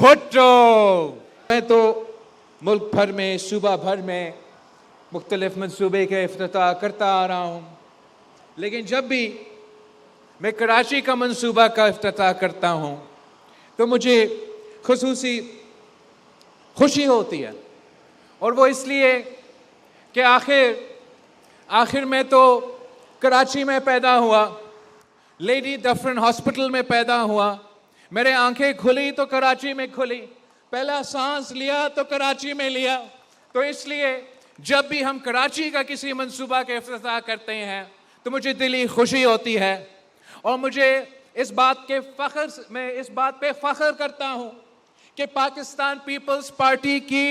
भुट्टो। मैं तो मुल्क भर में, सूबा भर में मुख्तलिफ मंसूबे का इफ्तिताह करता आ रहा हूँ, लेकिन जब भी मैं कराची का मंसूबा का इफ्तिताह करता हूँ तो मुझे खुसूसी खुशी होती है। और वो इसलिए कि आखिर में तो कराची में पैदा हुआ, लेडी डफरिन हॉस्पिटल में पैदा हुआ, मेरे आंखें खुली तो कराची में खुली, पहला सांस लिया तो कराची में लिया। तो इसलिए जब भी हम कराची का किसी मंसूबा का इफ्तिताह करते हैं तो मुझे दिली खुशी होती है। और मुझे मैं इस बात पे फ़ख्र करता हूँ कि पाकिस्तान पीपल्स पार्टी की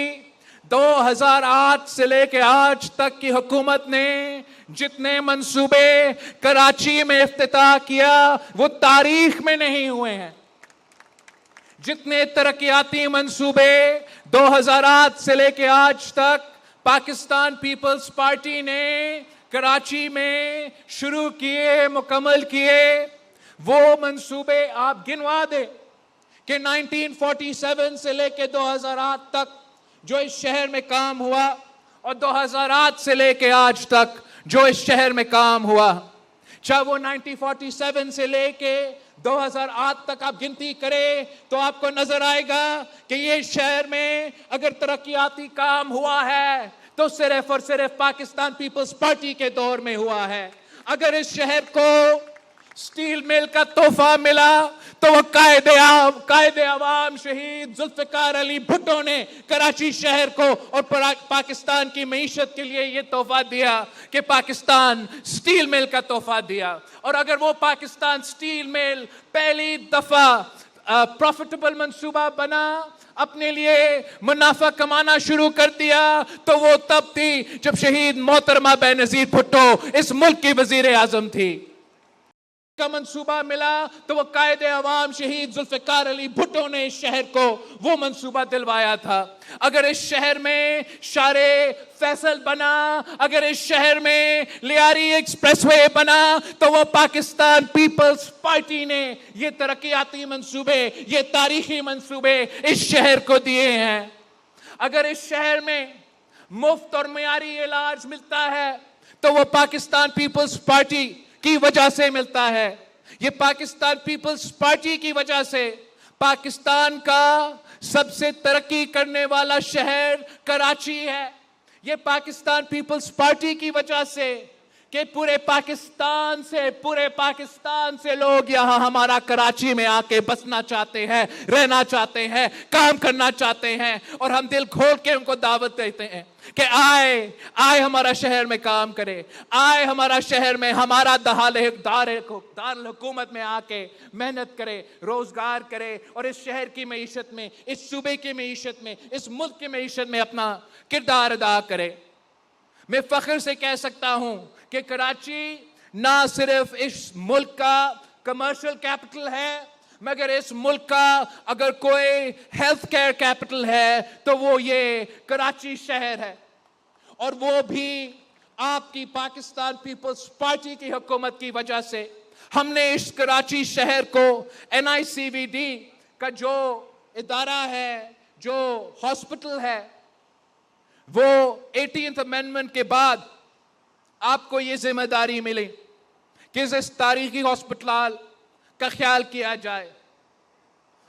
2008 से लेके आज तक की हुकूमत ने जितने मंसूबे कराची में इफ्तिताह किया वो तारीख में नहीं हुए हैं। जितने तरक्याती मंसूबे 2008 से लेके आज तक पाकिस्तान पीपल्स पार्टी ने कराची में शुरू किए, मुकम्मल किए, वो मंसूबे आप गिनवा दें कि 1947 से लेके 2008 तक जो इस शहर में काम हुआ और 2008 से लेके आज तक जो इस शहर में काम हुआ, चाहे वो 1947 से लेके 2008 तक आप गिनती करें तो आपको नजर आएगा कि ये शहर में अगर तरक्याती काम हुआ है तो सिर्फ और सिर्फ पाकिस्तान पीपल्स पार्टी के दौर में हुआ है। अगर इस शहर को स्टील मिल का तोहफा मिला तो वो कायदे अवाम शहीद जुल्फिकार अली भुट्टो ने कराची शहर को और पाकिस्तान की मईशत के लिए ये तोहफा दिया कि पाकिस्तान स्टील मिल का तोहफा दिया। और अगर वो पाकिस्तान स्टील मिल पहली दफा प्रॉफिटेबल मंसूबा बना, अपने लिए मुनाफा कमाना शुरू कर दिया, तो वो तब थी जब शहीद मोहतरमा बेनजीर भुट्टो इस मुल्क की वजीर आजम थी। का मंसूबा मिला तो वो कायदे अवाम शहीद जुल्फिकार अली भुट्टो ने इस शहर को वो मंसूबा दिलवाया था। अगर इस शहर में शारे फैसल बना, अगर इस शहर में लियारी एक्सप्रेसवे बना तो वो पाकिस्तान पीपल्स पार्टी ने ये तरक्याती मंसूबे, ये तारीखी मंसूबे इस शहर को दिए हैं। अगर इस शहर में मुफ्त और मियारी इलाज मिलता है तो वो पाकिस्तान पीपल्स पार्टी की वजह से मिलता है। ये पाकिस्तान पीपल्स पार्टी की वजह से पाकिस्तान का सबसे तरक्की करने वाला शहर कराची है। ये पाकिस्तान पीपल्स पार्टी की वजह से कि पूरे पाकिस्तान से लोग यहाँ हमारा कराची में आके बसना चाहते हैं, रहना चाहते हैं, काम करना चाहते हैं। और हम दिल खोल के उनको दावत देते हैं कि आए हमारा शहर में काम करे, आए हमारा शहर में हमारा दारुल हुकूमत में आके मेहनत करे, रोजगार करे और इस शहर की मईशत में, इस सूबे की मईशत में, इस मुल्क की मईशत में अपना किरदार अदा करे। मैं फख्र से कह सकता हूं कि कराची ना सिर्फ इस मुल्क का कमर्शियल कैपिटल है, मगर इस मुल्क का अगर कोई हेल्थ केयर कैपिटल है तो वो ये कराची शहर है। और वो भी आपकी पाकिस्तान पीपल्स पार्टी की हुकूमत की वजह से हमने इस कराची शहर को NICVD का जो इदारा है, जो हॉस्पिटल है, वो 18th अमेंडमेंट के बाद आपको ये जिम्मेदारी मिली कि इस तारीखी हॉस्पिटल का ख्याल किया जाए।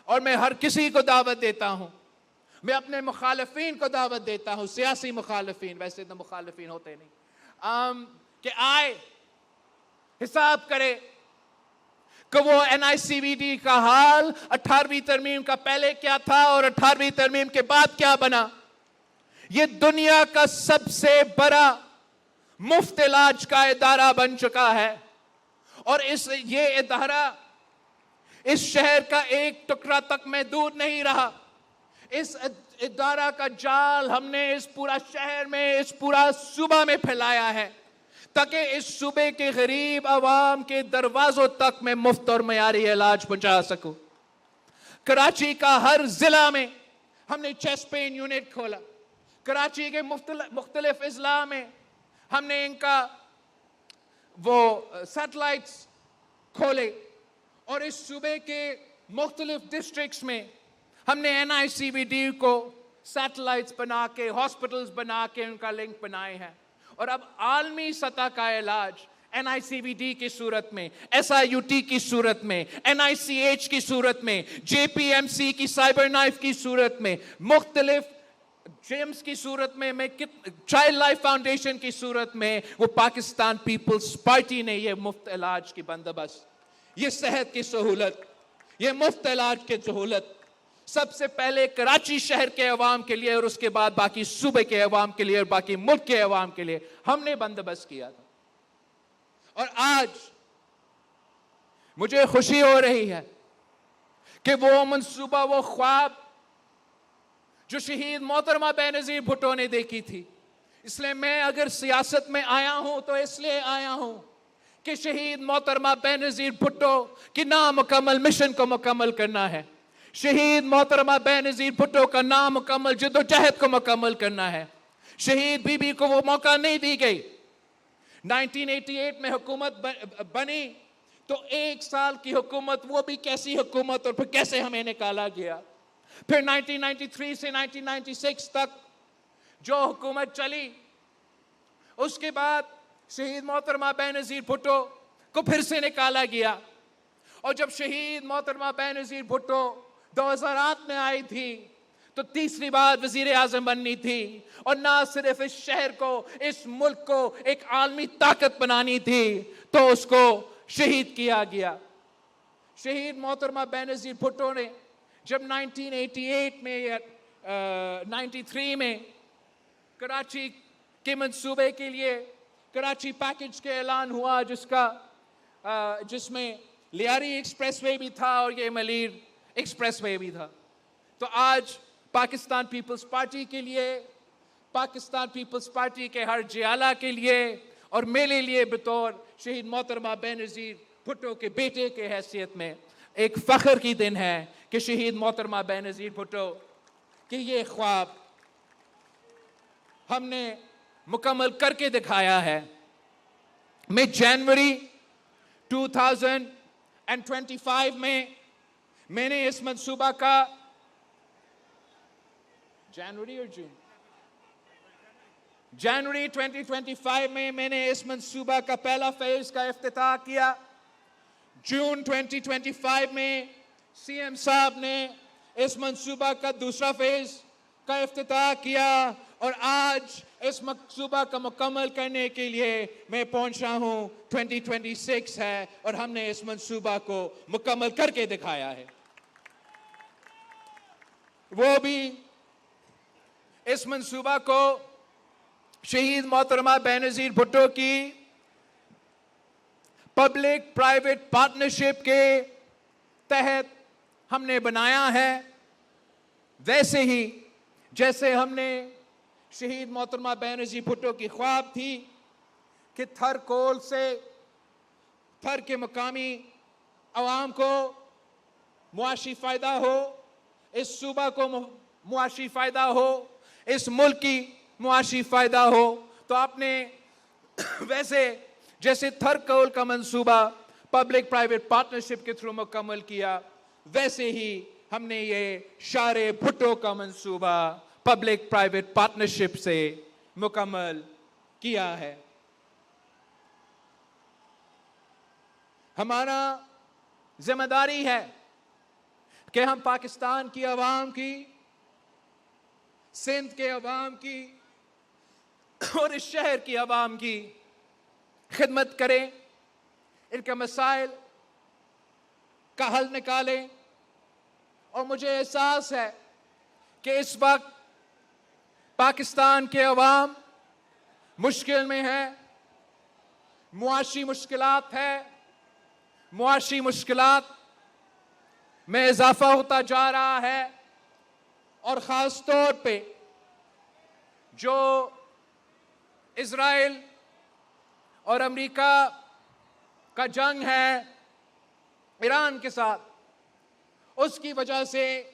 और मैं हर किसी को दावत देता हूं, मैं अपने मुखालिफिन को दावत देता हूं, सियासी मुखालिफिन, वैसे तो मुखालिफिन होते नहीं, कि आए हिसाब करे कि वो NICVD का हाल 18वीं तरमीम का पहले क्या था और 18वीं तरमीम के बाद क्या बना। ये दुनिया का सबसे बड़ा मुफ्त इलाज का इदारा बन चुका है और ये इदारा इस शहर का एक टुकड़ा तक महदूद नहीं रहा। इस इदारा का जाल हमने इस पूरा शहर में, इस पूरा सूबा में फैलाया है ताकि इस सूबे के गरीब आवाम के दरवाजों तक मैं मुफ्त और मयारी इलाज पहुंचा सकूं। कराची का हर जिला में हमने चेस्ट पेन यूनिट खोला, कराची के मुख्तलिफ इजला में हमने इनका वो सैटेलाइट्स खोले और इस सूबे के मुख्तलिफ डिस्ट्रिक्ट्स में हमने NICVD को सैटेलाइट्स बना के, हॉस्पिटल्स बना के उनका लिंक बनाए हैं। और अब आलमी सतह का इलाज NICVD की सूरत में, SIUT की सूरत में, NICH की सूरत में, JPMC की साइबर नाइफ की सूरत में, मुख्तलिफ जेम्स की सूरत में चाइल्ड लाइफ फाउंडेशन की सूरत में, वो पाकिस्तान पीपल्स पार्टी ने ये मुफ्त इलाज की बंदोबस्त, ये सेहत की सहूलत, ये मुफ्त इलाज की सहूलत सबसे पहले कराची शहर के अवाम के लिए और उसके बाद बाकी सूबे के अवाम के लिए और बाकी मुल्क के अवाम के लिए हमने बंदोबस्त किया था। और आज मुझे खुशी हो रही है कि वो मंसूबा, वो ख्वाब जो शहीद मोहतरमा बेनजीर भुट्टो ने देखी थी, इसलिए मैं अगर सियासत में आया हूं तो इसलिए आया हूं कि शहीद मोहतरमा बेनजीर भुट्टो की नामुकम्मल मिशन को मुकम्मल करना है। शहीद मोहतरमा बेनजीर भुट्टो का नामुकम्मल जद्दोजहद को मुकम्मल करना है। शहीद बीबी को वो मौका नहीं दी गई। 1988 में हुकूमत बनी तो 1 साल की हुकूमत, वो भी कैसी हुकूमत, और फिर कैसे हमें निकाला गया। फिर 1993 से 1996 तक जो हुकूमत चली, उसके बाद शहीद मोहतरमा बेनजीर भुट्टो को फिर से निकाला गया। और जब शहीद मोहतरमा बेनजीर भुट्टो 2008 में आई थी तो तीसरी बार वजीर आजम बननी थी और ना सिर्फ इस शहर को, इस मुल्क को एक आलमी ताकत बनानी थी, तो उसको शहीद किया गया। शहीद मोहतरमा बेनजीर भुट्टो ने जब 1988 में या 93 में कराची के मंसूबे के लिए कराची पैकेज के ऐलान हुआ, जिसमें लियारी एक्सप्रेसवे भी था और ये मलीर एक्सप्रेसवे भी था, तो आज पाकिस्तान पीपल्स पार्टी के लिए, पाकिस्तान पीपल्स पार्टी के हर जियाला के लिए और मेरे लिए बतौर शहीद मोहतरमा बेनजीर भुट्टो के बेटे के हैसियत में एक फ़ख्र की दिन है कि शहीद मोहतरमा बेनजीर भुट्टो कि ये ख्वाब हमने मुकम्मल करके दिखाया है। मैं जनवरी 2025 में मैंने इस मंसूबा का, जनवरी 2025 में मैंने इस मंसूबा का पहला फेज का इफ्तिताह किया। जून 2025 में CM साहब ने इस मंसूबा का दूसरा फेज का इफ्तिताह किया और आज इस मंसूबा का मुकम्मल करने के लिए मैं पहुंच रहा हूं। 2026 है और हमने इस मंसूबा को मुकम्मल करके दिखाया है। वो भी इस मंसूबा को शहीद मोहतरमा बेनजीर भुट्टो की पब्लिक प्राइवेट पार्टनरशिप के तहत हमने बनाया है, वैसे ही जैसे हमने शहीद मोहतरमा बेनजीर भुट्टो की ख्वाब थी कि थर कोल से थर के मकामी अवाम को मुआशी फ़ायदा हो, इस सूबा को मुआशी फ़ायदा हो, इस मुल्क की मुआशी फ़ायदा हो, तो आपने वैसे जैसे थर कोल का मंसूबा पब्लिक प्राइवेट पार्टनरशिप के थ्रू मुकम्मल किया, वैसे ही हमने ये शारे भुट्टो का मंसूबा पब्लिक प्राइवेट पार्टनरशिप से मुकम्मल किया है। हमारा जिम्मेदारी है कि हम पाकिस्तान की आवाम की, सिंध के अवाम की और इस शहर की आवाम की खिदमत करें, इनके मसाइल का हल निकालें। और मुझे एहसास है कि इस वक्त पाकिस्तान के अवाम मुश्किल में है, मुआशी मुश्किलात है, मुआशी मुश्किलात में इजाफा होता जा रहा है और ख़ास तौर पे जो इज़राइल और अमेरिका का जंग है ईरान के साथ, उसकी वजह से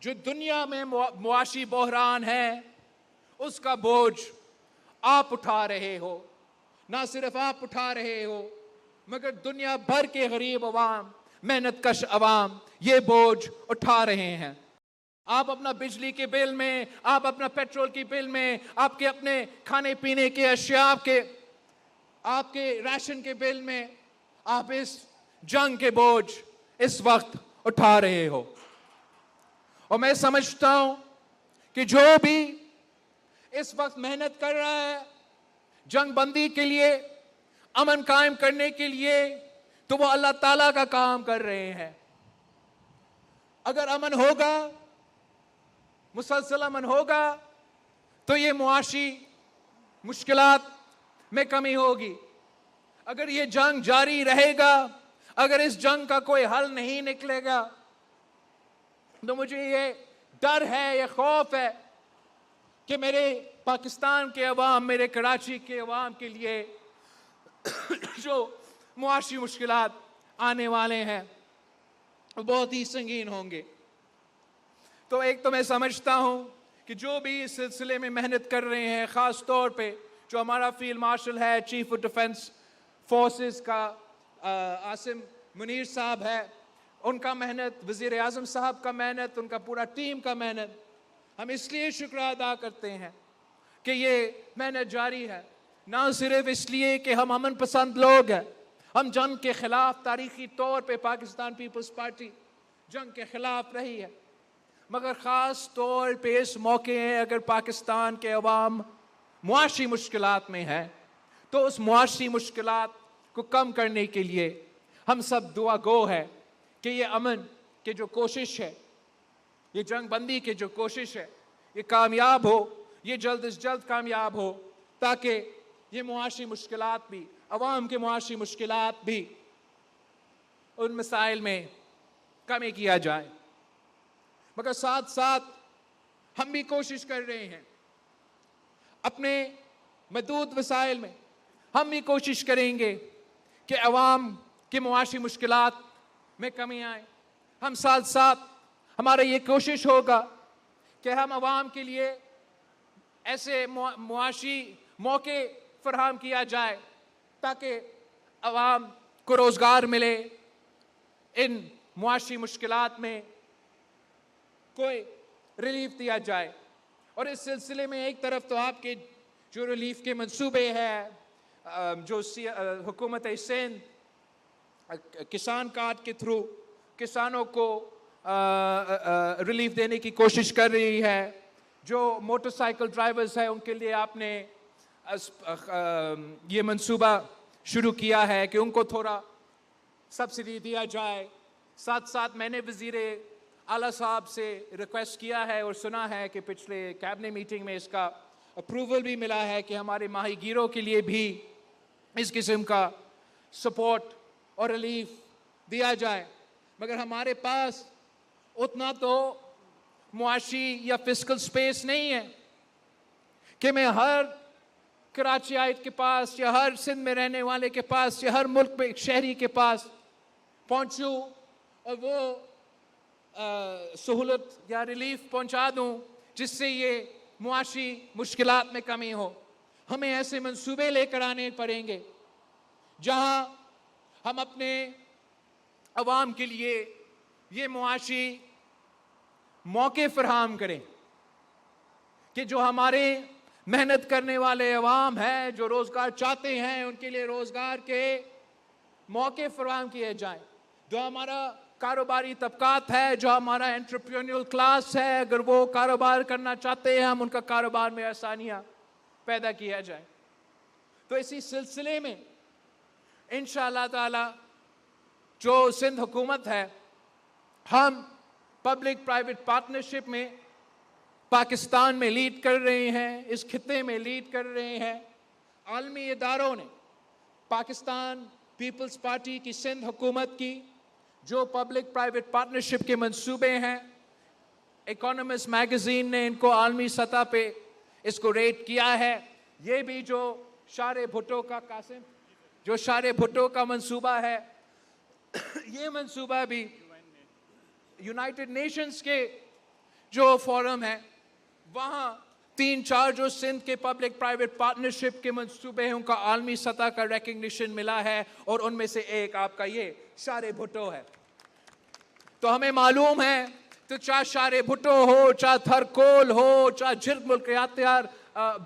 जो दुनिया में मुआशी बहरान है उसका बोझ आप उठा रहे हो। ना सिर्फ आप उठा रहे हो मगर दुनिया भर के गरीब अवाम, मेहनत कश अवाम ये बोझ उठा रहे हैं। आप अपना बिजली के बिल में, आप अपना पेट्रोल की बिल में, आपके अपने खाने पीने के अशिया के, आपके राशन के बिल में आप इस जंग के बोझ इस वक्त उठा रहे हो। और मैं समझता हूं कि जो भी इस वक्त मेहनत कर रहा है जंग बंदी के लिए, अमन कायम करने के लिए, तो वो अल्लाह ताला का काम कर रहे हैं। अगर अमन होगा, मुसलसल अमन होगा, तो ये मुआशी मुश्किलात में कमी होगी। अगर ये जंग जारी रहेगा, अगर इस जंग का कोई हल नहीं निकलेगा, तो मुझे ये डर है, ये खौफ है कि मेरे पाकिस्तान के अवाम, मेरे कराची के अवाम के लिए जो मुआशी मुश्किलात आने वाले हैं वो बहुत ही संगीन होंगे। तो एक तो मैं समझता हूं कि जो भी इस सिलसिले में मेहनत कर रहे हैं, ख़ास तौर पे जो हमारा फील्ड मार्शल है, चीफ ऑफ डिफेंस फोर्सेस का आसिम मुनीर साहब है, उनका मेहनत, वज़ीर आज़म साहब का मेहनत, उनका पूरा टीम का मेहनत, हम इसलिए शुक्र अदा करते हैं कि ये मेहनत जारी है। ना सिर्फ इसलिए कि हम अमन पसंद लोग हैं, हम जंग के ख़िलाफ़ तारीख़ी तौर पे पाकिस्तान पीपल्स पार्टी जंग के ख़िलाफ़ रही है, मगर ख़ास तौर पे इस मौके अगर पाकिस्तान के अवाम मुआशी मुश्किलात में है, तो उस मुआशी मुश्किलात को कम करने के लिए हम सब दुआ गो है कि ये अमन की जो कोशिश है, ये जंग बंदी की जो कोशिश है, ये कामयाब हो, ये जल्द से जल्द कामयाब हो, ताकि ये मुआशी मुश्किलात भी, अवाम के मुआशी मुश्किलात भी, उन मसाइल में कमी किया जाए। मगर साथ साथ हम भी कोशिश कर रहे हैं, अपने महदूद वसाइल में हम भी कोशिश करेंगे कि अवाम की मुआशी मुश्किलात में कमी आए। हम साथ साथ हमारा ये कोशिश होगा कि हम अवाम के लिए ऐसे मुआशी मौके फराहम किया जाए ताकि अवाम को रोज़गार मिले, इन मुआशी मुश्किलात में कोई रिलीफ दिया जाए। और इस सिलसिले में एक तरफ तो आपके जो रिलीफ के मंसूबे हैं, जो हुकूमत सिंध किसान कार्ड के थ्रू किसानों को रिलीफ देने की कोशिश कर रही है, जो मोटरसाइकिल ड्राइवर्स हैं उनके लिए आपने ये मंसूबा शुरू किया है कि उनको थोड़ा सब्सिडी दिया जाए। साथ साथ मैंने वज़ीर आला साहब से रिक्वेस्ट किया है और सुना है कि पिछले कैबिनेट मीटिंग में इसका अप्रूवल भी मिला है कि हमारे माहीगीरों के लिए भी इस किस्म का सपोर्ट और रिलीफ दिया जाए। मगर हमारे पास उतना तो मुआशी या फिस्कल स्पेस नहीं है कि मैं हर कराची आयत के पास या हर सिंध में रहने वाले के पास या हर मुल्क में एक शहरी के पास पहुंचूं और वो सहूलत या रिलीफ पहुंचा दूं जिससे ये मुआशी मुश्किलात में कमी हो। हमें ऐसे मंसूबे लेकर आने पड़ेंगे जहां हम अपने अवाम के लिए ये मुआशी मौके फराहम करें कि जो हमारे मेहनत करने वाले अवाम हैं, जो रोज़गार चाहते हैं, उनके लिए रोज़गार के मौके फराहम किए जाएं। जो हमारा कारोबारी तबकात है, जो हमारा एंटरप्रेन्योरियल क्लास है, अगर वो कारोबार करना चाहते हैं, हम उनका कारोबार में आसानियाँ पैदा किया जाए। तो इसी सिलसिले में इंशाअल्लाह ताला जो सिंध हुकूमत है, हम पब्लिक प्राइवेट पार्टनरशिप में पाकिस्तान में लीड कर रहे हैं, इस खित्ते में लीड कर रहे हैं। आलमी इदारों ने पाकिस्तान पीपल्स पार्टी की सिंध हुकूमत की जो पब्लिक प्राइवेट पार्टनरशिप के मंसूबे हैं, इकोनॉमिस्ट मैगजीन ने इनको आलमी सतह पे इसको रेट किया है। ये भी जो शारे भुट्टो का कासिम, जो शारे भुट्टो का मंसूबा है, ये मंसूबा भी यूनाइटेड नेशंस के जो फोरम है वहाँ 3-4 जो सिंध के पब्लिक प्राइवेट पार्टनरशिप के मंसूबे हैं उनका आलमी सतह का रिकग्निशन मिला है और उनमें से एक आपका ये शारे भुट्टो है। तो हमें मालूम है तो चाहे शारे भुट्टो हो, चाहे थरकोल हो, चाहे झिरक मुल्क यातायात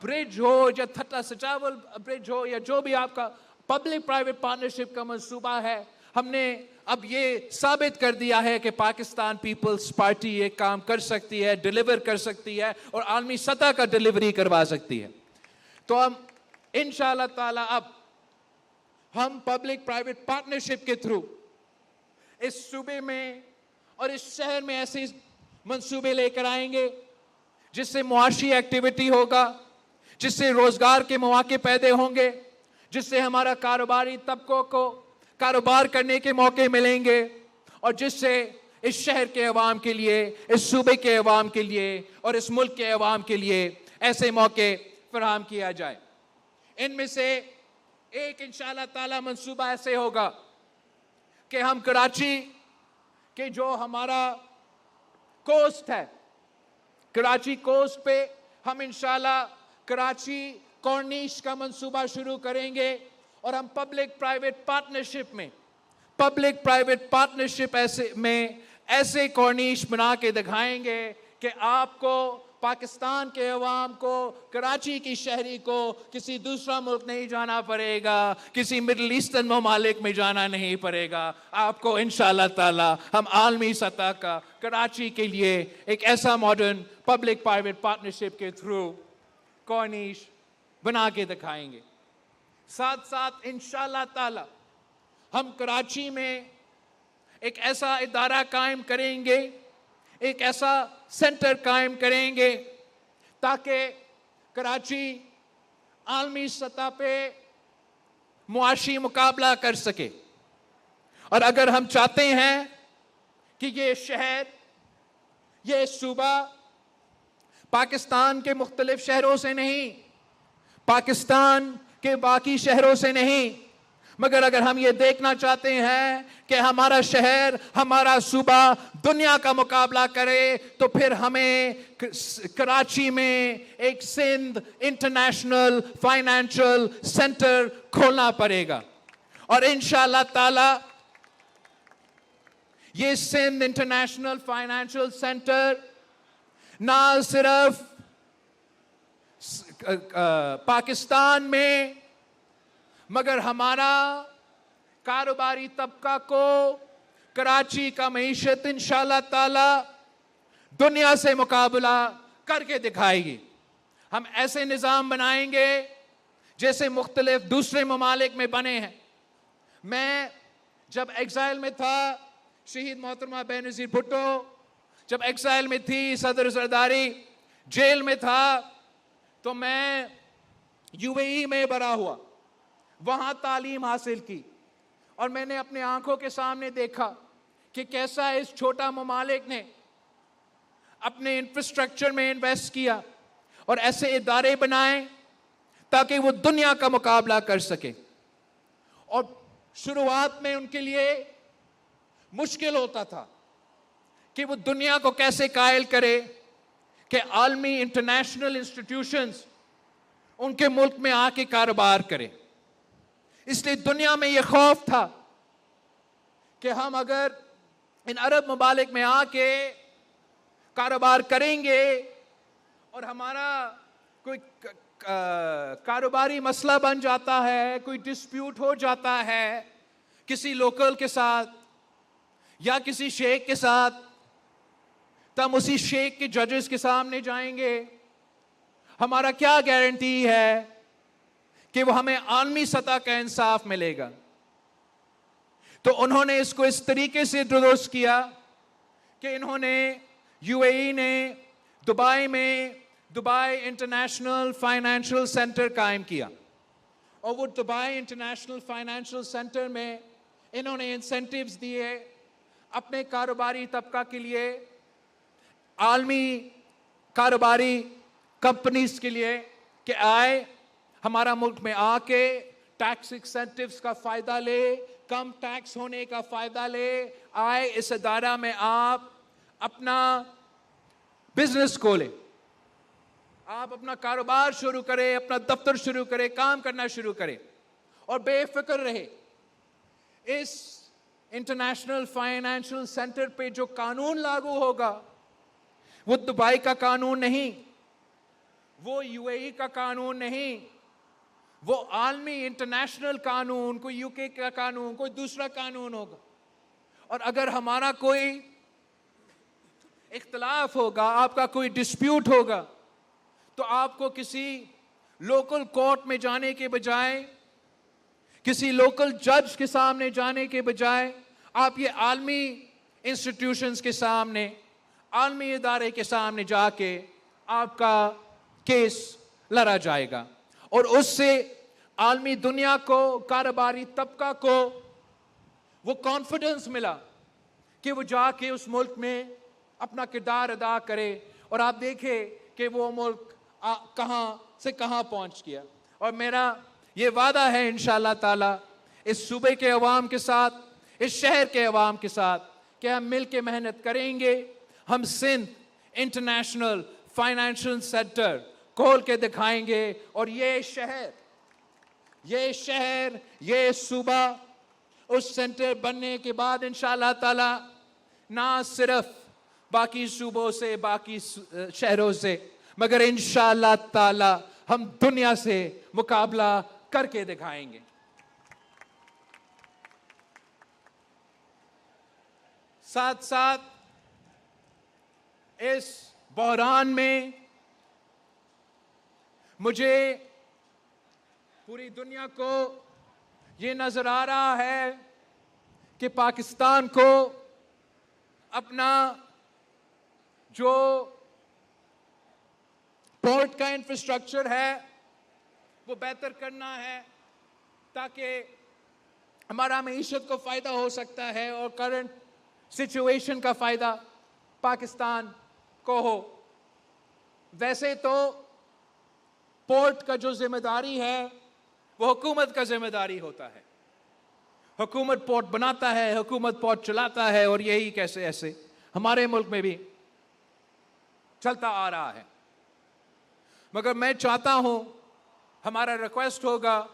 ब्रिज हो, या थट्टा सचावल ब्रिज हो, या जो भी आपका पब्लिक प्राइवेट पार्टनरशिप का मंसूबा है, हमने अब ये साबित कर दिया है कि पाकिस्तान पीपल्स पार्टी ये काम कर सकती है, डिलीवर कर सकती है और आलमी सतह का डिलीवरी करवा सकती है। तो हम इंशाअल्लाह ताला अब हम पब्लिक प्राइवेट पार्टनरशिप के थ्रू इस सूबे में और इस शहर में ऐसे मंसूबे लेकर आएंगे जिससे मुआशी एक्टिविटी होगा, जिससे रोजगार के मौके पैदा होंगे, जिससे हमारा कारोबारी तबकों को कारोबार करने के मौके मिलेंगे और जिससे इस शहर के अवाम के लिए, इस सूबे के अवाम के लिए और इस मुल्क के अवाम के लिए ऐसे मौके फराहम किया जाए। इनमें से एक इंशाअल्लाह ताला मंसूबा ऐसे होगा कि हम कराची के जो हमारा कोस्ट है, कराची कोस्ट पे हम इंशाअल्लाह कराची कॉर्निश का मंसूबा शुरू करेंगे और हम पब्लिक प्राइवेट पार्टनरशिप ऐसे कॉर्निश बना के दिखाएंगे कि आपको, पाकिस्तान के अवाम को, कराची की शहरी को किसी दूसरा मुल्क नहीं जाना पड़ेगा, किसी मिडिल ईस्टर्न ममालिक में जाना नहीं पड़ेगा। आपको इंशाअल्लाह ताला हम आलमी सतह का कराची के लिए एक ऐसा मॉडर्न पब्लिक प्राइवेट पार्टनरशिप के थ्रू कॉर्निश बना के दिखाएंगे। साथ साथ इंशाअल्लाह ताला हम कराची में एक ऐसा इदारा कायम करेंगे, एक ऐसा सेंटर कायम करेंगे ताकि कराची आलमी सतह पे मुआशी मुकाबला कर सके। और अगर हम चाहते हैं कि ये शहर, ये सूबा पाकिस्तान के मुख्तलिफ शहरों से नहीं, पाकिस्तान के बाकी शहरों से नहीं, मगर अगर हम ये देखना चाहते हैं कि हमारा शहर, हमारा सूबा दुनिया का मुकाबला करे, तो फिर हमें कराची में एक सिंध इंटरनेशनल फाइनेंशियल सेंटर खोलना पड़ेगा। और इंशाअल्लाह ताला ये सिंध इंटरनेशनल फाइनेंशियल सेंटर ना सिर्फ पाकिस्तान में, मगर हमारा कारोबारी तबका को, कराची का मईशत इंशाअल्लाह ताला दुनिया से मुकाबला करके दिखाएगी। हम ऐसे निज़ाम बनाएंगे जैसे मुख्तलिफ दूसरे ममालिक में बने हैं। मैं जब एग्जाइल में था, शहीद मोहतरमा बेनज़ीर भुट्टो जब एग्जाइल में थी, सदर जरदारी जेल में था, तो मैं यूएई में बड़ा हुआ, वहाँ तालीम हासिल की और मैंने अपने आंखों के सामने देखा कि कैसा इस छोटा ममालिक ने अपने इंफ्रास्ट्रक्चर में इन्वेस्ट किया और ऐसे इदारे बनाए ताकि वो दुनिया का मुकाबला कर सके। और शुरुआत में उनके लिए मुश्किल होता था कि वो दुनिया को कैसे कायल करे कि आलमी इंटरनेशनल इंस्टीट्यूशंस उनके मुल्क में आके कारोबार करें। इसलिए दुनिया में यह खौफ था कि हम अगर इन अरब ममालिक में आके कारोबार करेंगे और हमारा कोई कारोबारी मसला बन जाता है, कोई डिस्प्यूट हो जाता है किसी लोकल के साथ या किसी शेख के साथ, तो हम उसी शेख के जजेस के सामने जाएंगे। हमारा क्या गारंटी है कि वो हमें आलमी सतह का इंसाफ मिलेगा। तो उन्होंने इसको इस तरीके से दुरुस्त किया कि इन्होंने यूएई ने दुबई में दुबई इंटरनेशनल फाइनेंशियल सेंटर कायम किया और वो दुबई इंटरनेशनल फाइनेंशियल सेंटर में इन्होंने इंसेंटिव्स दिए अपने कारोबारी तबका के लिए, आलमी कारोबारी कंपनीज के लिए कि आए हमारा मुल्क में आके टैक्स इंसेंटिव्स का फ़ायदा ले, कम टैक्स होने का फ़ायदा ले, आए इस अदारा में आप अपना बिजनेस खोलें, आप अपना कारोबार शुरू करें, अपना दफ्तर शुरू करें, काम करना शुरू करें और बेफिक्र रहे। इस इंटरनेशनल फाइनेंशियल सेंटर पे जो कानून लागू होगा वो दुबई का कानून नहीं, वो यूएई का कानून नहीं, वो आलमी इंटरनेशनल कानून, कोई यूके का कानून, कोई दूसरा कानून होगा। और अगर हमारा कोई इख्तलाफ होगा, आपका कोई डिस्प्यूट होगा, तो आपको किसी लोकल कोर्ट में जाने के बजाय, किसी लोकल जज के सामने जाने के बजाय, आप ये आलमी इंस्टीट्यूशंस के सामने, आलमी इदारे के सामने जाके आपका केस लड़ा जाएगा। और उससे आलमी दुनिया को, कारोबारी तबका को वो कॉन्फिडेंस मिला कि वो जाके उस मुल्क में अपना किरदार अदा करे। और आप देखें कि वो मुल्क कहां से कहां पहुंच गया। और मेरा ये वादा है इंशाअल्लाह ताला इस सूबे के अवाम के साथ, इस शहर के अवाम के साथ, कि हम मिल के मेहनत करेंगे। हम सिंध इंटरनेशनल फाइनेंशियल सेंटर खोल के दिखाएंगे। और ये शहर, ये सूबा उस सेंटर बनने के बाद इंशाअल्लाह ताला ना सिर्फ बाकी सूबों से, बाकी शहरों से, मगर इंशाअल्लाह ताला हम दुनिया से मुकाबला करके दिखाएंगे। साथ साथ इस बहरान में मुझे पूरी दुनिया को ये नजर आ रहा है कि पाकिस्तान को अपना जो पोर्ट का इंफ्रास्ट्रक्चर है वो बेहतर करना है, ताकि हमारा मईशत को फायदा हो सकता है और करंट सिचुएशन का फायदा पाकिस्तान को हो। वैसे तो पोर्ट का जो जिम्मेदारी है वो हुकूमत का जिम्मेदारी होता है। हुकूमत पोर्ट बनाता है, हुकूमत पोर्ट चलाता है, और यही कैसे ऐसे हमारे मुल्क में भी चलता आ रहा है। मगर मैं चाहता हूं, हमारा रिक्वेस्ट होगा,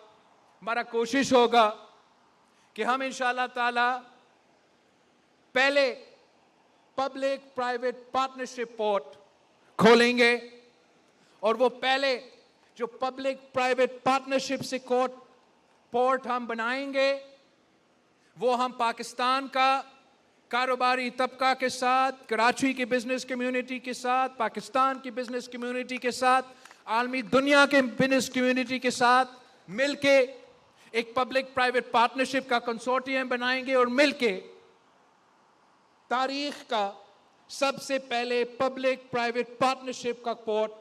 हमारा कोशिश होगा कि हम इंशाअल्लाह ताला पहले पब्लिक प्राइवेट पार्टनरशिप पोर्ट खोलेंगे। और वो पहले जो पब्लिक प्राइवेट पार्टनरशिप से पोर्ट हम बनाएंगे, वो हम पाकिस्तान का कारोबारी तबका के साथ, कराची की बिजनेस कम्युनिटी के साथ, पाकिस्तान की बिजनेस कम्युनिटी के साथ, आलमी दुनिया के बिजनेस कम्युनिटी के साथ मिलके एक पब्लिक प्राइवेट पार्टनरशिप का कंसोर्टियम बनाएंगे। और मिलके तारीख का सबसे पहले पब्लिक प्राइवेट पार्टनरशिप का पोर्ट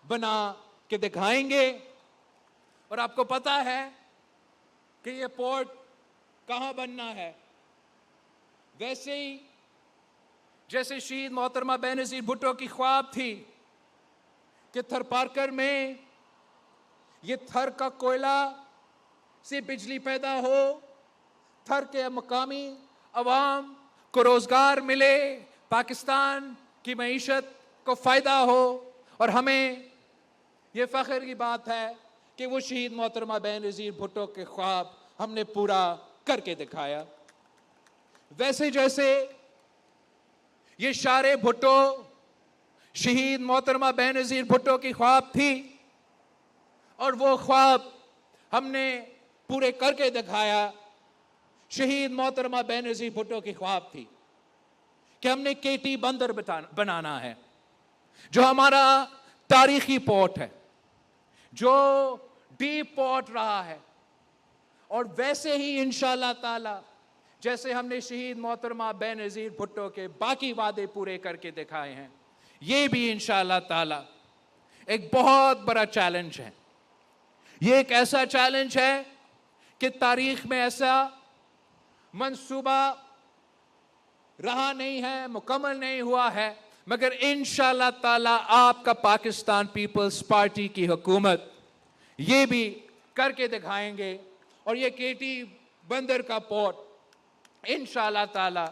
बना के दिखाएंगे। और आपको पता है कि ये पोर्ट कहां बनना है। वैसे ही जैसे शहीद मोहतरमा बेनज़ीर भुट्टो की ख्वाब थी कि थरपारकर में ये थर का कोयला से बिजली पैदा हो, थर के मकामी अवाम को रोजगार मिले, पाकिस्तान की मईशत को फायदा हो। और हमें ये फख्र की बात है कि वो शहीद मोहतरमा बेनज़ीर भुट्टो के ख्वाब हमने पूरा करके दिखाया। वैसे जैसे ये शारे भुट्टो शहीद मोहतरमा बेनज़ीर भुट्टो की ख्वाब थी, और वो ख्वाब हमने पूरे करके दिखाया। शहीद मोहतरमा बेनज़ीर भुट्टो की ख्वाब थी कि हमने केटी बंदर बनाना है, जो हमारा तारीखी पोर्ट है, जो डीप पोर्ट रहा है। और वैसे ही इंशाअल्लाह ताला जैसे हमने शहीद मोहतरमा बेनज़ीर भुट्टो के बाकी वादे पूरे करके दिखाए हैं, ये भी इंशाअल्लाह ताला एक बहुत बड़ा चैलेंज है। ये एक ऐसा चैलेंज है कि तारीख में ऐसा मंसूबा रहा नहीं है, मुकम्मल नहीं हुआ है। मगर इंशाअल्लाह ताला आपका पाकिस्तान पीपल्स पार्टी की हुकूमत ये भी करके दिखाएंगे। और ये केटी बंदर का पोर्ट इंशाअल्लाह ताला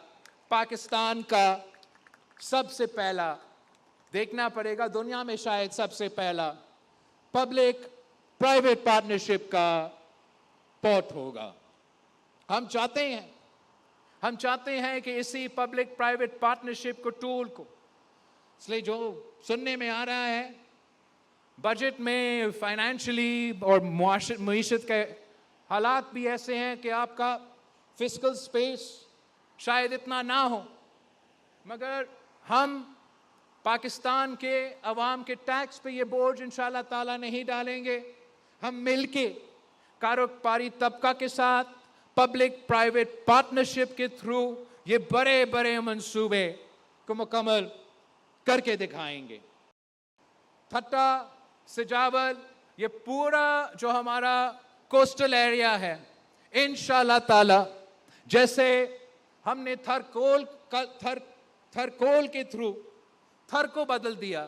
पाकिस्तान का सबसे पहला, देखना पड़ेगा दुनिया में शायद सबसे पहला पब्लिक प्राइवेट पार्टनरशिप का पोर्ट होगा। हम चाहते हैं कि इसी पब्लिक प्राइवेट पार्टनरशिप को टूल को इसलिए जो सुनने में आ रहा है बजट में फाइनेंशियली और मईशत के हालात भी ऐसे हैं कि आपका फिस्कल स्पेस शायद इतना ना हो, मगर हम पाकिस्तान के अवाम के टैक्स पे ये बोझ इंशाल्लाह ताला नहीं डालेंगे। हम मिलके कारोबारी तबका के साथ पब्लिक प्राइवेट पार्टनरशिप के थ्रू ये बड़े बड़े मंसूबे को मुकम्मल करके दिखाएंगे। ठट्टा सिजावल ये पूरा जो हमारा कोस्टल एरिया है, इंशाल्लाह ताला जैसे हमने थरकोल के थ्रू थर को बदल दिया,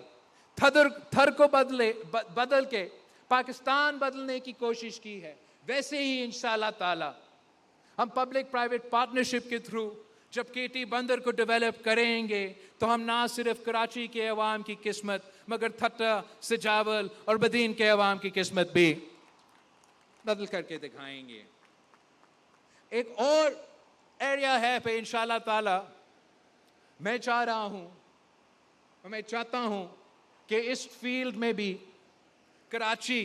थर को बदल के पाकिस्तान बदलने की कोशिश की है, वैसे ही इंशाल्लाह ताला हम पब्लिक प्राइवेट पार्टनरशिप के थ्रू जब केटी बंदर को डेवलप करेंगे तो हम ना सिर्फ कराची के अवाम की किस्मत मगर ठट्टा सिजावल और बदीन के अवाम की किस्मत भी बदल करके दिखाएंगे। एक और एरिया है पे इंशाल्लाह ताला मैं चाह रहा हूं और मैं चाहता हूं कि इस फील्ड में भी कराची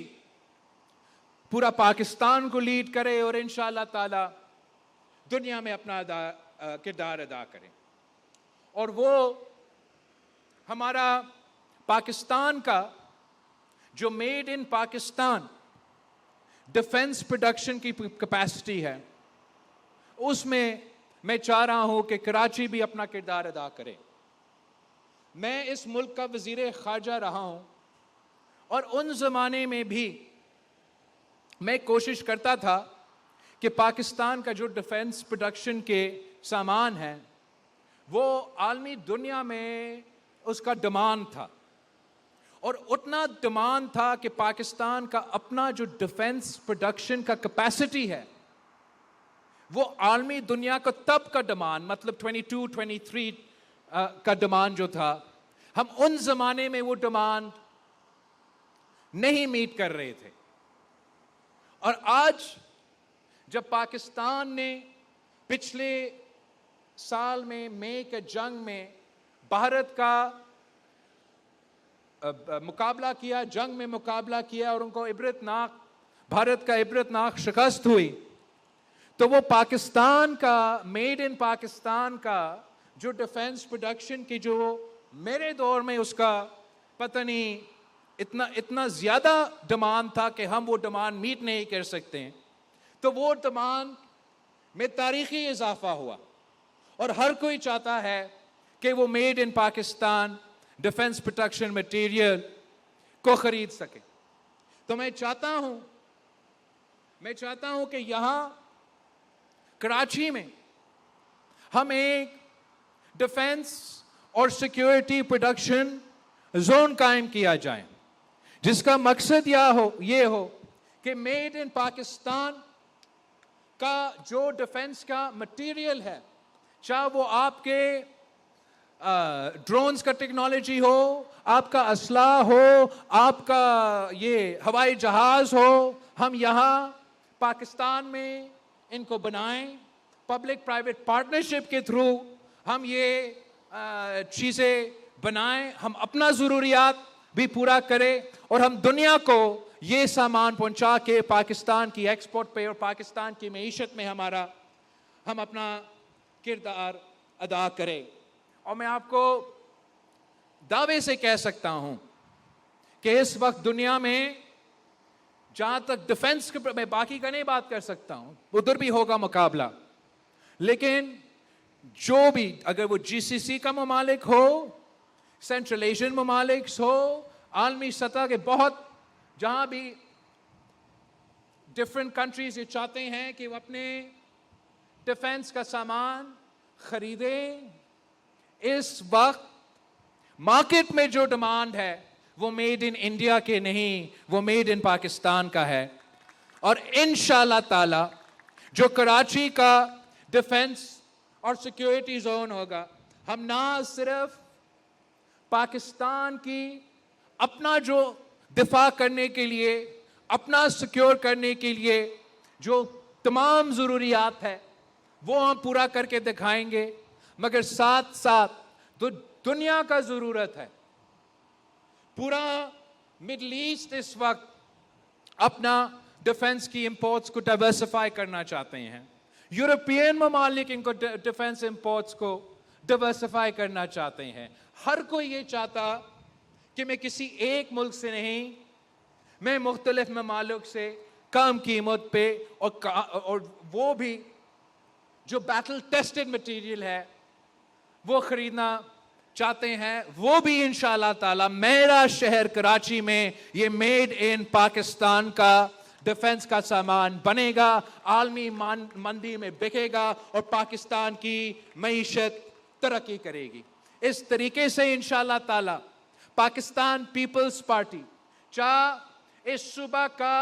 पूरा पाकिस्तान को लीड करे और इंशाल्लाह ताला दुनिया में अपना किरदार अदा करें। और वो हमारा पाकिस्तान का जो made in Pakistan defence production की कैपेसिटी है, उसमें मैं चाह रहा हूं कि कराची भी अपना किरदार अदा करे। मैं इस मुल्क का वजीर खारजा रहा हूं और उन ज़माने में भी मैं कोशिश करता था कि पाकिस्तान का जो डिफेंस प्रोडक्शन के सामान है वो आलमी दुनिया में उसका डिमांड था, और उतना डिमांड था कि पाकिस्तान का अपना जो डिफेंस प्रोडक्शन का कैपेसिटी है वो आलमी दुनिया का तब का डिमांड मतलब 22-23 का डिमांड जो था, हम उन जमाने में वो डिमांड नहीं मीट कर रहे थे। और आज जब पाकिस्तान ने पिछले साल में मई के जंग में भारत का मुकाबला किया, जंग में मुकाबला किया और उनको भारत का इबरतनाक शिकस्त हुई, तो वो पाकिस्तान का मेड इन पाकिस्तान का जो डिफेंस प्रोडक्शन की जो मेरे दौर में उसका पता नहीं इतना ज़्यादा डिमांड था कि हम वो डिमांड मीट नहीं कर सकते हैं, तो वो डिमांड में तारीखी इजाफा हुआ और हर कोई चाहता है कि वो made in Pakistan defence production material को खरीद सके। तो मैं चाहता हूं कि यहाँ कराची में हम एक डिफेंस और सिक्योरिटी प्रोडक्शन जोन कायम किया जाए, जिसका मकसद ये हो कि मेड इन पाकिस्तान का जो डिफेंस का मटेरियल है, चाहे वो आपके ड्रोन्स का टेक्नोलॉजी हो, आपका असला हो, आपका ये हवाई जहाज हो, हम यहाँ पाकिस्तान में इनको बनाएं, पब्लिक प्राइवेट पार्टनरशिप के थ्रू हम ये चीज़ें बनाएं, हम अपना ज़रूरियात भी पूरा करें और हम दुनिया को ये सामान पहुंचा के पाकिस्तान की एक्सपोर्ट पे और पाकिस्तान की मईशत में हम अपना किरदार अदा करें। और मैं आपको दावे से कह सकता हूं कि इस वक्त दुनिया में जहां तक डिफेंस के, मैं बाकी का नहीं बात कर सकता हूं, उधर भी होगा मुकाबला, लेकिन जो भी अगर वो जीसीसी का ममालिक हो, सेंट्रल एशियन ममालिक हो, आलमी सतह के बहुत जहां भी डिफरेंट कंट्रीज ये चाहते हैं कि वो अपने डिफेंस का सामान खरीदें, इस वक्त मार्केट में जो डिमांड है वो मेड इन इंडिया के नहीं, वो मेड इन पाकिस्तान का है। और इंशाल्लाह ताला जो कराची का डिफेंस और सिक्योरिटी जोन होगा, हम ना सिर्फ पाकिस्तान की अपना जो दिफा करने के लिए, अपना सिक्योर करने के लिए जो तमाम ज़रूरियात है वो हम पूरा करके दिखाएंगे, मगर साथ साथ तो दुनिया का जरूरत है। पूरा मिडल ईस्ट इस वक्त अपना डिफेंस की इंपोर्ट्स को डाइवर्सिफाई करना चाहते हैं। यूरोपियन ममालिक इनको डिफेंस इंपोर्ट्स को डाइवर्सिफाई करना चाहते हैं। हर कोई ये चाहता कि मैं किसी एक मुल्क से नहीं, मैं मुख्तलिफ ममालिक से कम कीमत पे और वो भी जो बैटल टेस्टेड मटेरियल है वो खरीदना चाहते हैं। वो भी इंशाल्लाह ताला मेरा शहर कराची में ये मेड इन पाकिस्तान का डिफेंस का सामान बनेगा, आलमी मंदी में बिकेगा और पाकिस्तान की मईशत तरक्की करेगी। इस तरीके से इंशाल्लाह ताला पाकिस्तान पीपल्स पार्टी, चाहे इस सूबा का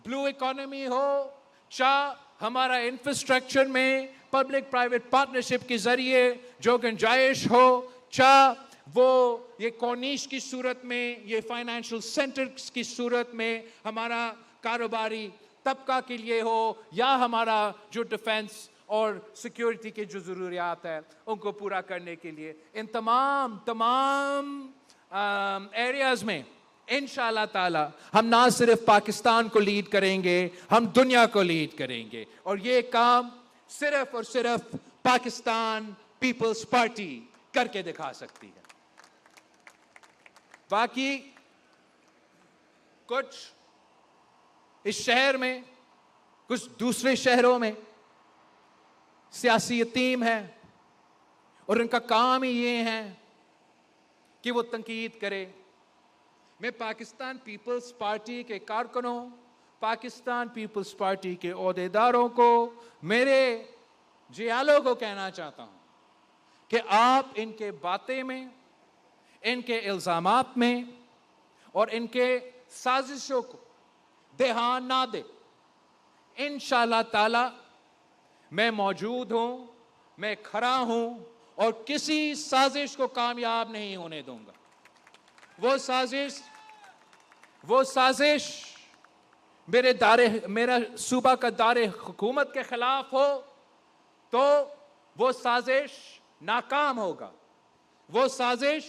ब्लू इकोनॉमी हो, चाहे हमारा इंफ्रास्ट्रक्चर में पब्लिक प्राइवेट पार्टनरशिप के जरिए जो गुंजाइश हो, चाहे वो ये कॉर्निश की सूरत में, ये फाइनेंशियल सेंटर्स की सूरत में हमारा कारोबारी तबका के लिए हो, या हमारा जो डिफेंस और सिक्योरिटी के जो ज़रूरियात है उनको पूरा करने के लिए, इन तमाम एरियाज में इंशाल्लाह ताला हम ना सिर्फ पाकिस्तान को लीड करेंगे, हम दुनिया को लीड करेंगे। और ये काम सिर्फ और सिर्फ पाकिस्तान पीपल्स पार्टी करके दिखा सकती है। बाकी कुछ इस शहर में, कुछ दूसरे शहरों में सियासी यतीम है और उनका काम ही ये है कि वो तनकीद करे। मैं पाकिस्तान पीपल्स पार्टी के कारकुनों, पाकिस्तान पीपल्स पार्टी के ओहदेदारों को, मेरे जियालों को कहना चाहता हूं कि आप इनके बातें में, इनके इल्जामात में और इनके साजिशों को ध्यान ना दे। इंशाल्लाह ताला मैं मौजूद हूं, मैं खड़ा हूं और किसी साजिश को कामयाब नहीं होने दूंगा। वो साजिश मेरा सूबा का दारे हुकूमत के खिलाफ हो तो वो साजिश नाकाम होगा। वो साजिश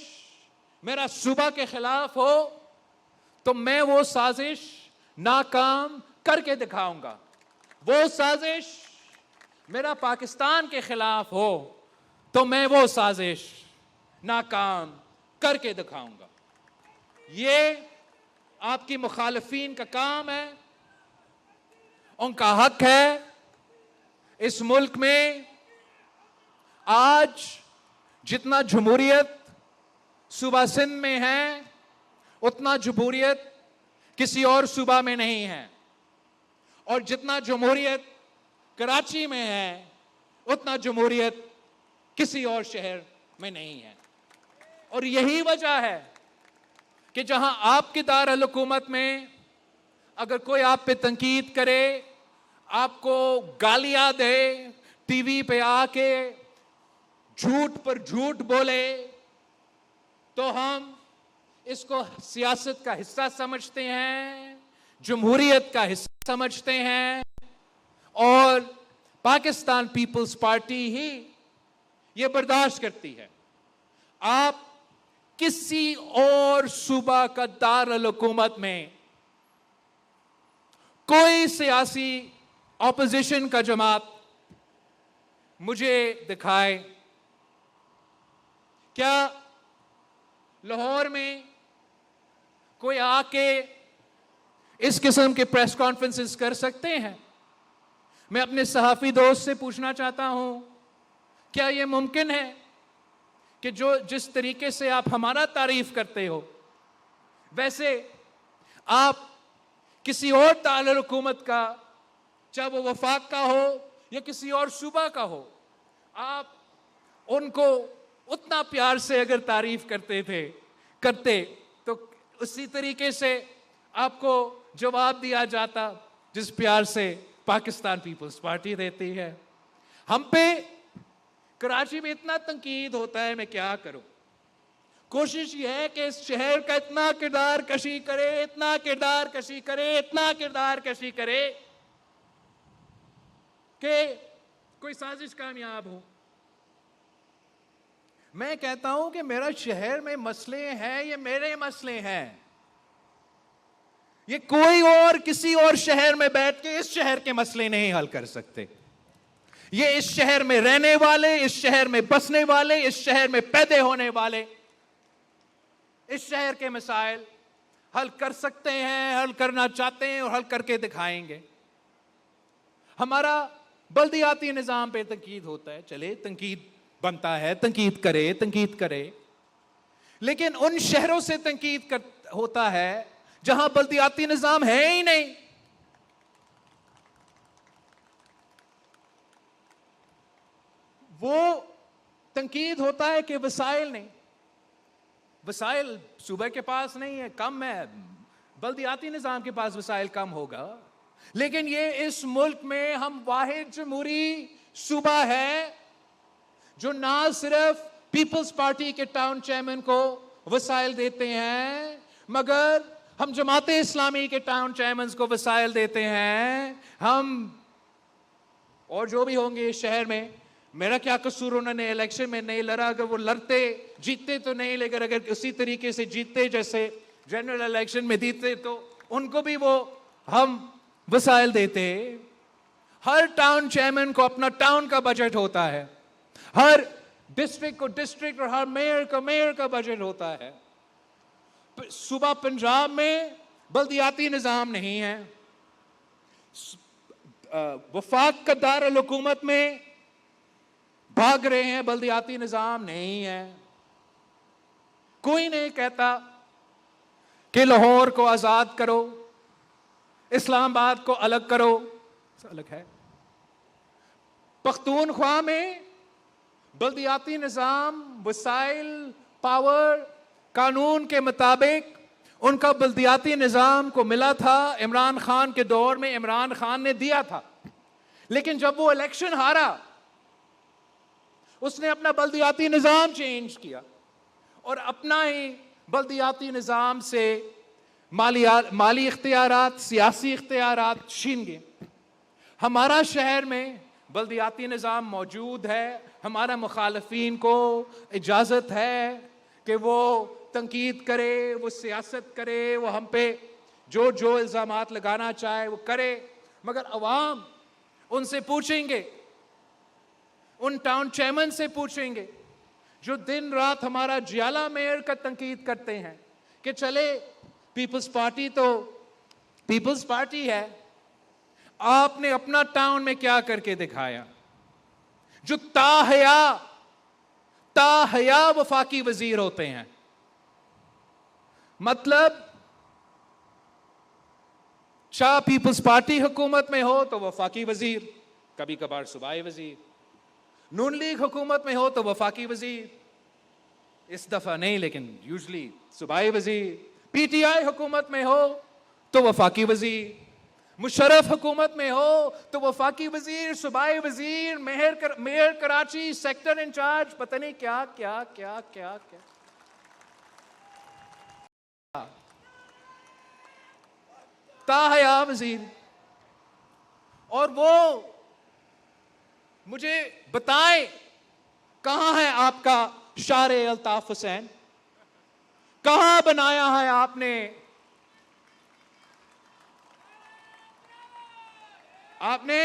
मेरा सूबा के खिलाफ हो तो मैं वो साजिश नाकाम करके दिखाऊंगा। वो साजिश मेरा पाकिस्तान के खिलाफ हो तो मैं वो साजिश नाकाम करके दिखाऊंगा। ये आपकी मुखालिफिन का काम है, उनका हक है। इस मुल्क में आज जितना जमहूरियत सूबा सिंध में है उतना जमहूरियत किसी और सूबा में नहीं है, और जितना जमहूरियत कराची में है उतना जमहूरियत किसी और शहर में नहीं है। और यही वजह है कि जहां आपकी दारुल हुकूमत में अगर कोई आप पे तनकीद करे, आपको गालियां दे, टीवी पे आके झूठ पर झूठ बोले, तो हम इसको सियासत का हिस्सा समझते हैं, जमहूरियत का हिस्सा समझते हैं, और पाकिस्तान पीपल्स पार्टी ही ये बर्दाश्त करती है। आप किसी और सूबा का दारुल हुकूमत में कोई सियासी ऑपोजिशन का जमात मुझे दिखाए। क्या लाहौर में कोई आके इस किस्म के प्रेस कॉन्फ्रेंसेस कर सकते हैं? मैं अपने सहाफी दोस्त से पूछना चाहता हूं, क्या यह मुमकिन है कि जिस तरीके से आप हमारा तारीफ करते हो वैसे आप किसी और दारुल हुकूमत का, चाहे वो वफाक का हो या किसी और सूबा का हो, आप उनको उतना प्यार से अगर तारीफ करते तो उसी तरीके से आपको जवाब दिया जाता जिस प्यार से पाकिस्तान पीपल्स पार्टी देती है। हम पे कराची में इतना तनकीद होता है, मैं क्या करूं। कोशिश यह है कि इस शहर का इतना किरदार कशी करे, इतना किरदार कशी करे, इतना किरदार कशी करे कि कोई साजिश कामयाब हो। मैं कहता हूं कि मेरा शहर में मसले हैं, ये मेरे मसले हैं। ये कोई और किसी और शहर में बैठ के इस शहर के मसले नहीं हल कर सकते। ये इस शहर में रहने वाले, इस शहर में बसने वाले, इस शहर में पैदा होने वाले इस शहर के मसाइल हल कर सकते हैं, हल करना चाहते हैं और हल करके दिखाएंगे। हमारा बल्दियाती निजाम पे तंकीद होता है, चले तंकीद बनता है, तंकीद करे, लेकिन उन शहरों से तंकीद होता है जहां बल्दियाती निजाम है ही नहीं। वो तंकीद होता है कि वसाइल नहीं, वसाइल सूबे के पास नहीं है, कम है, बल्दियाती निजाम के पास वसाइल कम होगा। लेकिन ये इस मुल्क में हम वाहिद जमहूरी सूबा है जो ना सिर्फ पीपल्स पार्टी के टाउन चेयरमैन को वसाइल देते हैं, मगर हम जमाते इस्लामी के टाउन चेयरमैन को वसाइल देते हैं। हम और जो भी होंगे इस शहर में, मेरा क्या कसूर, उन्होंने इलेक्शन में नहीं लड़ा, अगर वो लड़ते जीतते तो नहीं, लेकिन अगर उसी तरीके से जीतते जैसे जनरल इलेक्शन में जीतते तो उनको भी वो हम वसाइल देते। हर टाउन चेयरमैन को अपना टाउन का बजट होता है, हर डिस्ट्रिक्ट को डिस्ट्रिक्ट और हर मेयर का बजट होता है। सूबा पंजाब में बल्दियाती निजाम नहीं है, वफाक का दारुल हुकूमत में भाग रहे हैं, बल्दियाती निजाम नहीं है। कोई नहीं कहता कि लाहौर को आजाद करो, इस्लामाबाद को अलग करो, अलग है। पख्तूनख्वा में बल्दियाती निजाम, वसाइल, पावर, कानून के मुताबिक उनका बल्दियाती निजाम को मिला था। इमरान खान के दौर में इमरान खान ने दिया था, लेकिन जब वो इलेक्शन हारा उसने अपना बल्दियाती निजाम चेंज किया और अपना ही बल्दियाती निजाम से माली इख्तियारात, सियासी इख्तियारात छीन गए। हमारा शहर में बल्दियाती निजाम मौजूद है, हमारा मुखालफीन को इजाज़त है कि वो तंकीद करे, वो सियासत करे, वो हम पे जो जो इल्ज़ामात लगाना चाहे वो करे, मगर अवाम उनसे पूछेंगे, उन टाउन चेयरमैन से पूछेंगे जो दिन रात हमारा जियाला मेयर का तंकीद करते हैं कि चले पीपल्स पार्टी तो पीपल्स पार्टी है, आपने अपना टाउन में क्या करके दिखाया? जो ताहया वफाकी वजीर होते हैं, मतलब चाह पीपल्स पार्टी हुकूमत में हो तो वफाकी वजीर, कभी कभार सूबाई वजीर, नून लीग हुकूमत में हो तो वफाकी वजीर, इस दफा नहीं लेकिन यूजली सूबाई वजीर, पीटीआई हुकूमत में हो तो वफाकी वजीर, मुशर्रफ हुकूमत में हो तो वफाकी वजीर, सूबाई वजीर, मेयर कराची, सेक्टर इंचार्ज, पता नहीं क्या क्या क्या क्या क्या। ताहया वजीर, और वो मुझे बताए कहां है आपका शारे अल्ताफ हुसैन, कहां बनाया है आपने, आपने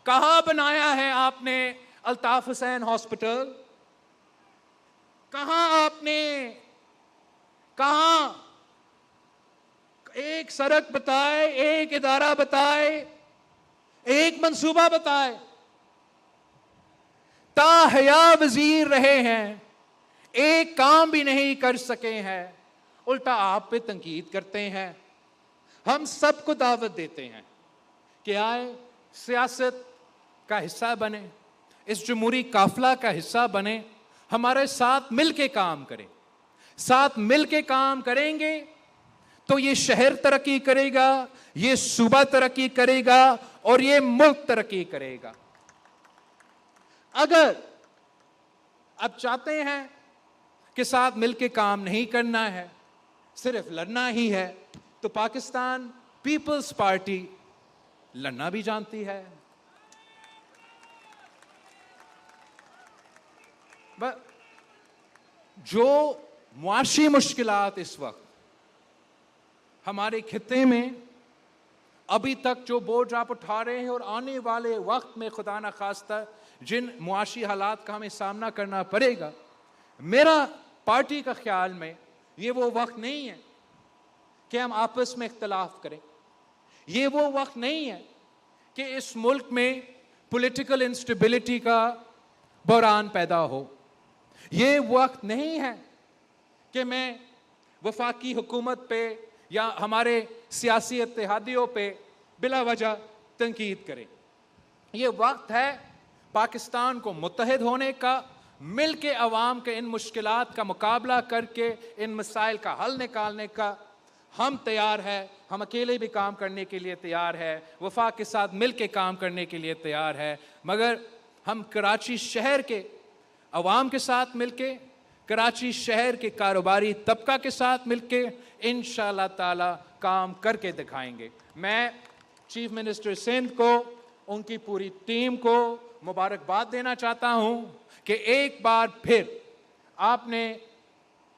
कहां बनाया है आपने अल्ताफ हुसैन हॉस्पिटल, कहां आपने, कहां एक सड़क बताए, एक इदारा बताए, एक मंसूबा बताए। ताहया वजीर रहे हैं, एक काम भी नहीं कर सके हैं, उल्टा आप पे तंकीद करते हैं। हम सबको दावत देते हैं कि आए सियासत का हिस्सा बने, इस जमहूरी काफिला का हिस्सा बने, हमारे साथ मिलके काम करें। साथ मिलके काम करेंगे तो ये शहर तरक्की करेगा, ये सूबा तरक्की करेगा और ये मुल्क तरक्की करेगा। अगर आप चाहते हैं कि साथ मिलके काम नहीं करना है, सिर्फ लड़ना ही है, तो पाकिस्तान पीपल्स पार्टी लड़ना भी जानती है, जो मुआशी मुश्किलात इस वक्त हमारे खित्ते में अभी तक जो बोझ आप उठा रहे हैं और आने वाले वक्त में खुदा ना खास्ता जिन मुआशी हालात का हमें सामना करना पड़ेगा, मेरा पार्टी का ख्याल में ये वो वक्त नहीं है कि हम आपस में इख्तलाफ करें। ये वो वक्त नहीं है कि इस मुल्क में पॉलिटिकल इंस्टेबिलिटी का बहरान पैदा हो। ये वक्त नहीं है कि मैं वफाकी हुकूमत पे या हमारे सियासी इत्तेहादियों पे बिला वजह तनकीद करें। ये वक्त है पाकिस्तान को मुत्तहिद होने का, मिल के अवाम के इन मुश्किलात का मुकाबला करके इन मसाइल का हल निकालने का। हम तैयार है, हम अकेले भी काम करने के लिए तैयार है, वफाक के साथ मिल के काम करने के लिए तैयार है, मगर हम कराची शहर के अवाम के साथ मिल के, कराची शहर के कारोबारी तबका के साथ मिल के इंशाअल्लाह ताला काम करके दिखाएंगे। मैं चीफ मिनिस्टर सिंध को, उनकी पूरी टीम को मुबारकबाद देना चाहता हूं कि एक बार फिर आपने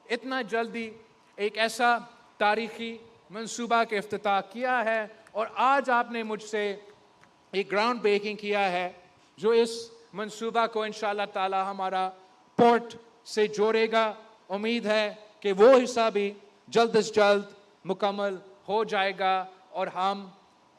इतना जल्दी एक ऐसा तारीखी मंसूबा के इफ्तिताह किया है और आज आपने मुझसे एक ग्राउंड ब्रेकिंग किया है जो इस मंसूबा को इंशाअल्लाह ताला हमारा पोर्ट से जोड़ेगा। उम्मीद है कि वो हिस्सा भी जल्द से जल्द मुकम्मल हो जाएगा और हम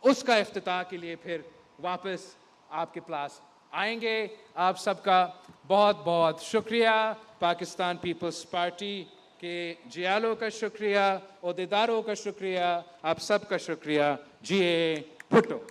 उसका इफ्तिताह के लिए फिर वापस आपके पास आएंगे। आप सबका बहुत बहुत शुक्रिया। पाकिस्तान पीपल्स पार्टी के जियालों का शुक्रिया, ओहदेदारों का शुक्रिया, आप सबका शुक्रिया। जी भुट्टो।